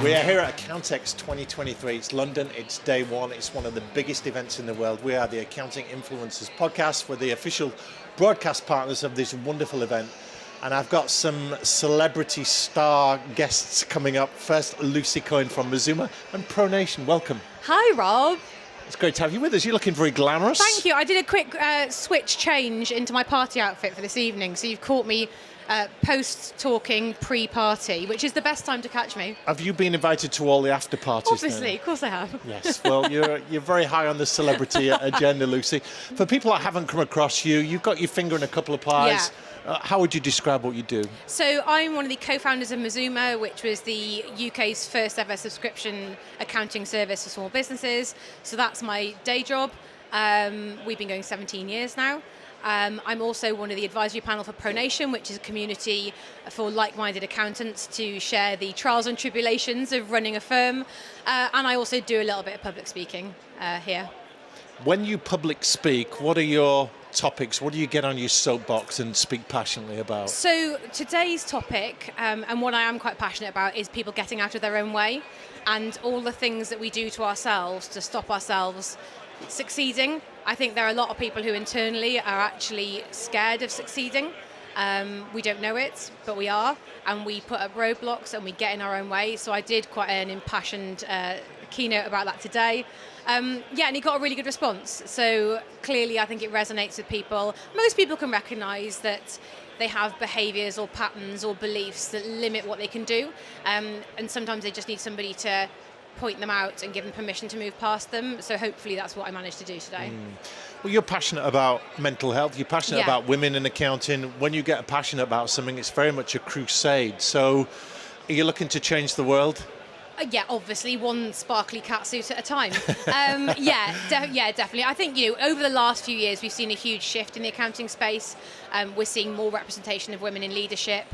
We are here at Accountex 2023. It's London, it's day one. It's one of the biggest events in the world. We are the Accounting Influencers Podcast. We're the official broadcast partners of this wonderful event. And I've got some celebrity star guests coming up. First, Lucy Cohen from Mazuma and Pronation. Welcome. Hi, Rob. It's great to have you with us. You're looking very glamorous. Thank you. I did a quick switch change into my party outfit for this evening. So you've caught me post-talking, pre-party, which is the best time to catch me. Have you been invited to all the after parties? Obviously, of course I have. Yes, well, you're very high on the celebrity agenda, Lucy. For people that haven't come across you, you've got your finger in a couple of pies. Yeah. How would you describe what you do? So I'm one of the co-founders of Mazuma, which was the UK's first ever subscription accounting service for small businesses. So that's my day job. We've been going 17 years now. I'm also one of the advisory panel for Pronation, which is a community for like-minded accountants to share the trials and tribulations of running a firm. And I also do a little bit of public speaking here. When you public speak, what are your topics? What do you get on your soapbox and speak passionately about? So today's topic, and what I am quite passionate about, is people getting out of their own way and all the things that we do to ourselves to stop ourselves succeeding. I think there are a lot of people who internally are actually scared of succeeding. We don't know it, but we are, and we put up roadblocks and we get in our own way. So I did quite an impassioned keynote about that today. And it got a really good response. So clearly I think it resonates with people. Most people can recognise that they have behaviours or patterns or beliefs that limit what they can do. And sometimes they just need somebody to point them out and give them permission to move past them. So hopefully that's what I managed to do today. Well, you're passionate about mental health. You're passionate Yeah. about women in accounting. When you get passionate about something, it's very much a crusade. So are you looking to change the world? Yeah, obviously, one sparkly catsuit at a time. Definitely. I think, over the last few years, we've seen a huge shift in the accounting space. We're seeing more representation of women in leadership.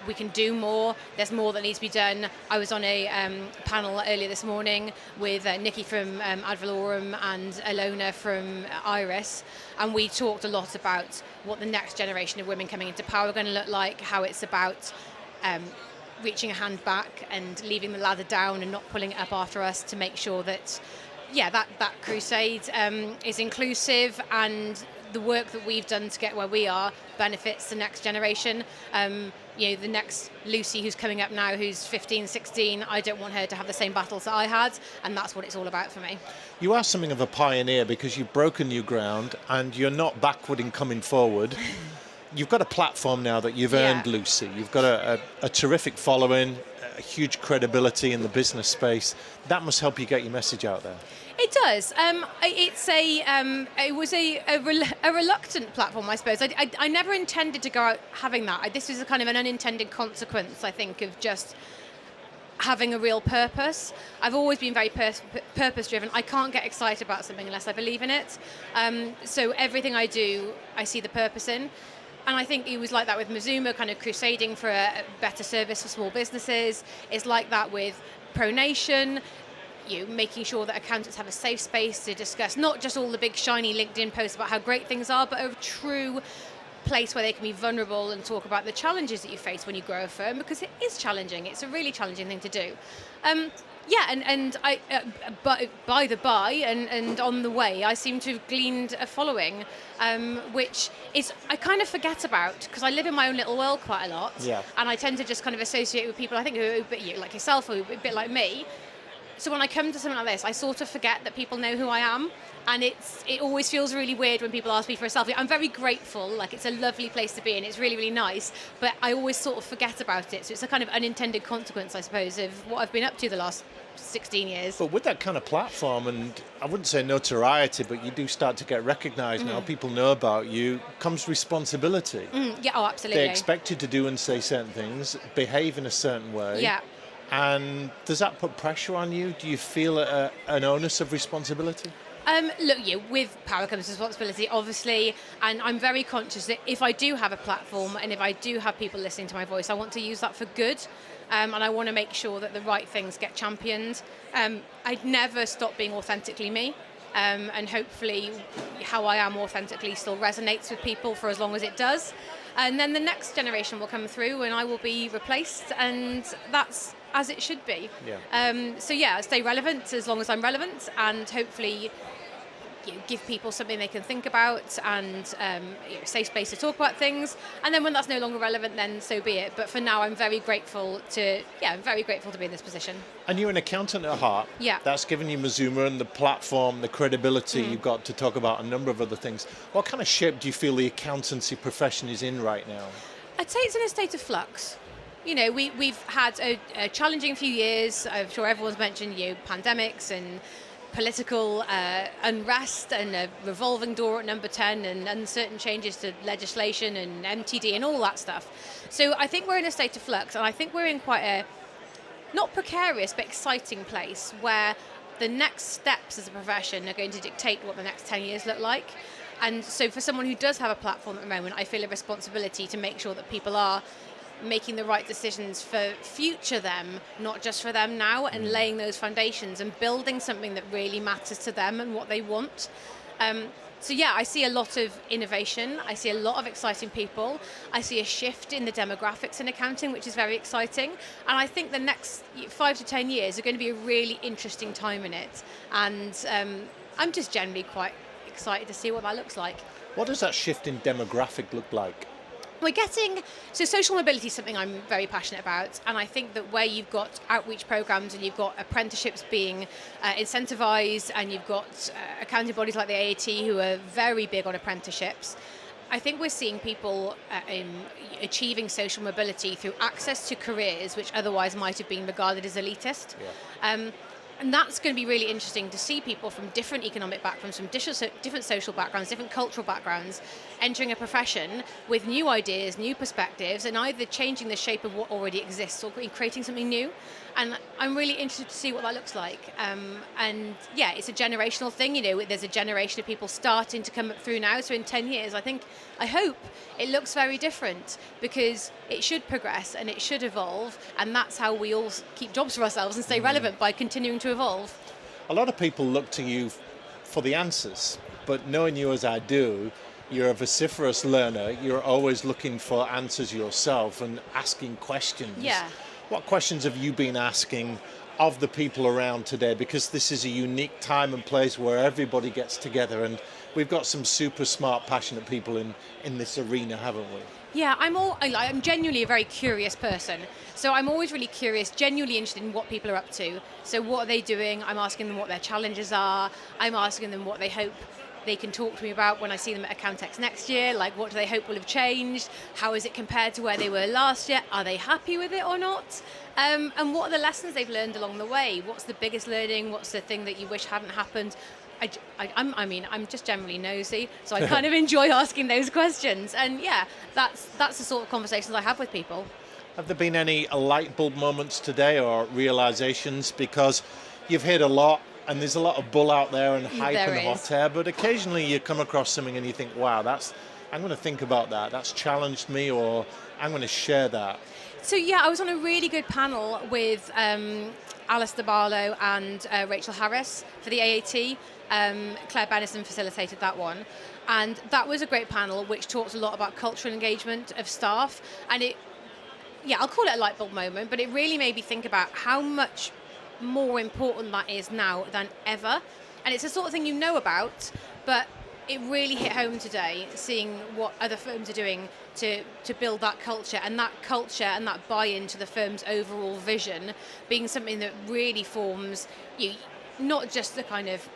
We can do more. There's more that needs to be done. I was on a panel earlier this morning with Nikki from Ad Valorem and Alona from Iris, and we talked a lot about what the next generation of women coming into power are going to look like, how it's about reaching a hand back and leaving the ladder down and not pulling it up after us to make sure that, that crusade is inclusive, and the work that we've done to get where we are benefits the next generation. The next Lucy who's coming up now, who's 15, 16, I don't want her to have the same battles that I had, and that's what it's all about for me. You are something of a pioneer because you've broken new ground and you're not backward in coming forward. You've got a platform now that you've earned, Lucy. You've got a terrific following, a huge credibility in the business space. That must help you get your message out there. It does. It was a reluctant platform, I suppose. I never intended to go out having that. This was a kind of an unintended consequence, I think, of just having a real purpose. I've always been very purpose-driven. I can't get excited about something unless I believe in it. So everything I do, I see the purpose in. And I think it was like that with Mazuma, kind of crusading for a better service for small businesses. It's like that with Pronation. Making sure that accountants have a safe space to discuss not just all the big shiny LinkedIn posts about how great things are, but a true place where they can be vulnerable and talk about the challenges that you face when you grow a firm, because it is challenging. It's a really challenging thing to do. But by the by and on the way, I seem to have gleaned a following, which is I kind of forget about because I live in my own little world quite a lot, and I tend to just kind of associate with people I think who are a bit like yourself or a bit like me. So when I come to something like this, I sort of forget that people know who I am, and it always feels really weird when people ask me for a selfie. I'm very grateful, like it's a lovely place to be and it's really, really nice, but I always sort of forget about it. So it's a kind of unintended consequence, I suppose, of what I've been up to the last 16 years. But with that kind of platform, and I wouldn't say notoriety, but you do start to get recognised now, people know about you, comes responsibility. Absolutely. They expect you to do and say certain things, behave in a certain way. Yeah. And does that put pressure on you? Do you feel an onus of responsibility? With power comes responsibility, obviously, and I'm very conscious that if I do have a platform and if I do have people listening to my voice, I want to use that for good, and I want to make sure that the right things get championed. I'd never stop being authentically me, and hopefully how I am authentically still resonates with people for as long as it does. And then the next generation will come through and I will be replaced, and that's as it should be. So yeah, stay relevant as long as I'm relevant, and hopefully give people something they can think about, and safe space to talk about things. And then when that's no longer relevant, then so be it. But for now, I'm very grateful to be in this position. And you're an accountant at heart. Yeah. That's given you Mazuma and the platform, the credibility you've got to talk about a number of other things. What kind of shape do you feel the accountancy profession is in right now? I'd say it's in a state of flux. We've had a challenging few years. I'm sure everyone's mentioned pandemics and political unrest and a revolving door at number 10 and uncertain changes to legislation and MTD and all that stuff. So I think we're in a state of flux, and I think we're in quite a, not precarious, but exciting place where the next steps as a profession are going to dictate what the next 10 years look like. And so for someone who does have a platform at the moment, I feel a responsibility to make sure that people are making the right decisions for future them, not just for them now, and laying those foundations and building something that really matters to them and what they want. So yeah, I see a lot of innovation. I see a lot of exciting people. I see a shift in the demographics in accounting, which is very exciting. And I think the next 5 to 10 years are going to be a really interesting time in it. And I'm just generally quite excited to see what that looks like. What does that shift in demographic look like? So social mobility is something I'm very passionate about, and I think that where you've got outreach programs and you've got apprenticeships being incentivised, and you've got accounting bodies like the AAT who are very big on apprenticeships, I think we're seeing people achieving social mobility through access to careers which otherwise might have been regarded as elitist. Yeah. And that's going to be really interesting to see people from different economic backgrounds, from different social backgrounds, different cultural backgrounds, entering a profession with new ideas, new perspectives, and either changing the shape of what already exists or creating something new. And I'm really interested to see what that looks like. And yeah, it's a generational thing. There's a generation of people starting to come up through now. So in 10 years, I hope it looks very different, because it should progress and it should evolve. And that's how we all keep jobs for ourselves and stay relevant, by continuing to evolve. A lot of people look to you for the answers, but knowing you as I do, you're a vociferous learner. You're always looking for answers yourself and asking questions. Yeah. What questions have you been asking of the people around today? Because this is a unique time and place where everybody gets together, and we've got some super smart, passionate people in this arena, haven't we? Yeah, I'm genuinely a very curious person. So I'm always really curious, genuinely interested in what people are up to. So what are they doing? I'm asking them what their challenges are. I'm asking them what they hope they can talk to me about when I see them at Accountex next year. Like, what do they hope will have changed? How is it compared to where they were last year? Are they happy with it or not? And what are the lessons they've learned along the way? What's the biggest learning? What's the thing that you wish hadn't happened? I'm just generally nosy, so I kind of enjoy asking those questions. And yeah, that's the sort of conversations I have with people. Have there been any light bulb moments today or realizations? Because you've heard a lot, and there's a lot of bull out there and hype and hot air, but occasionally you come across something and you think, wow, I'm going to think about that. That's challenged me, or I'm going to share that. So yeah, I was on a really good panel with Alistair Barlow and Rachel Harris for the AAT. Claire Bennison facilitated that one. And that was a great panel which talked a lot about cultural engagement of staff. And I'll call it a light bulb moment, but it really made me think about how much more important that is now than ever. And it's the sort of thing you know about, but it really hit home today, seeing what other firms are doing to build that culture and that buy-in to the firm's overall vision being something that really forms not just the kind of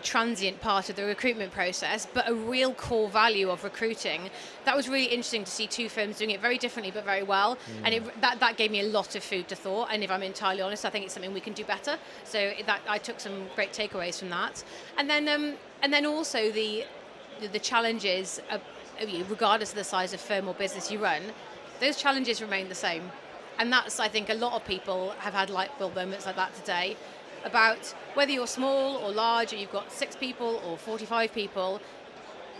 transient part of the recruitment process, but a real core value of recruiting. That was really interesting to see two firms doing it very differently but very well, and that gave me a lot of food to thought. And if I'm entirely honest, I think it's something we can do better. So I took some great takeaways from that, and then also the challenges of, regardless of the size of firm or business you run, those challenges remain the same. And that's, I think, a lot of people have had light bulb moments like that today, about whether you're small or large, or you've got 6 people or 45 people,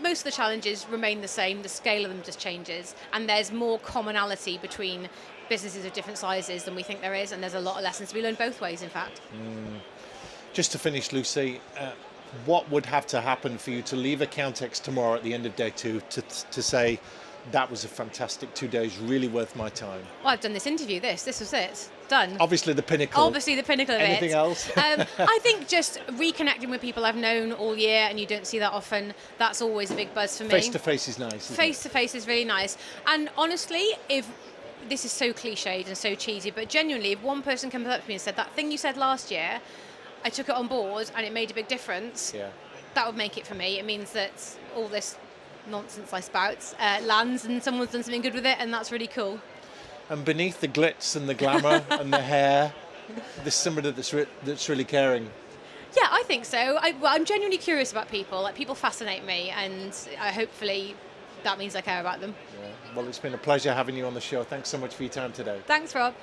most of the challenges remain the same, the scale of them just changes, and there's more commonality between businesses of different sizes than we think there is, and there's a lot of lessons to be learned both ways, in fact. Just to finish, Lucy, what would have to happen for you to leave Accountex tomorrow at the end of day 2 to say, that was a fantastic 2 days, really worth my time. Well, I've done this interview. This was it. Done. Obviously the pinnacle. Obviously the pinnacle of it. Anything else? I think just reconnecting with people I've known all year, and you don't see that often, that's always a big buzz for me. Face to face is nice. Face to face is really nice. And honestly, if this is so cliched and so cheesy, but genuinely, if one person comes up to me and said, that thing you said last year, I took it on board and it made a big difference, that would make it for me. It means that all this nonsense I spout lands and someone's done something good with it, and that's really cool. And beneath the glitz and the glamour and the hair, there's somebody that's really caring. Yeah, I think so. I'm genuinely curious about people. Like, people fascinate me, and hopefully that means I care about them. Yeah. Well, it's been a pleasure having you on the show. Thanks so much for your time today. Thanks, Rob.